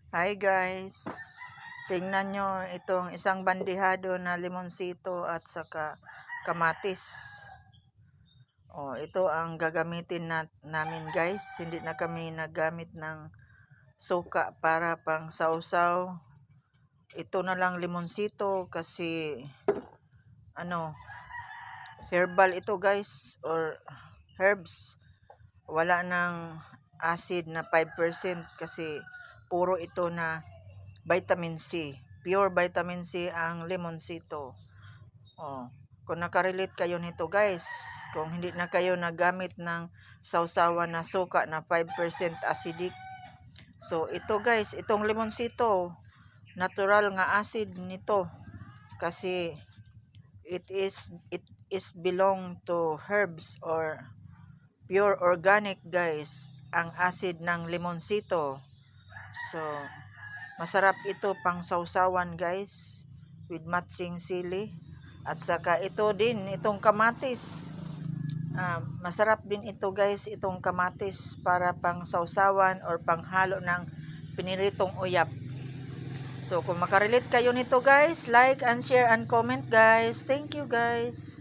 Hi guys, tingnan nyo itong isang bandihado na limonsito at saka kamatis. Ito ang gagamitin namin guys. Hindi na kami nagamit ng suka para pang sausaw. Ito na lang limonsito kasi herbal ito guys, or herbs. Wala nang acid na 5% kasi puro ito na vitamin C. Pure vitamin C ang limonsito. Kung nakarelate kayo nito guys, kung hindi na kayo nagamit ng sausawan na suka na 5% acidic. So ito guys, itong limonsito, natural nga acid nito kasi it is belong to herbs or pure organic guys ang acid ng limonsito. So masarap ito pang sausawan guys with matching sili. At saka ito din, itong kamatis. Masarap din ito guys, itong kamatis para pang sausawan or pang halo ng piniritong uyap. So kung makarelate kayo nito guys, like and share and comment guys. Thank you guys.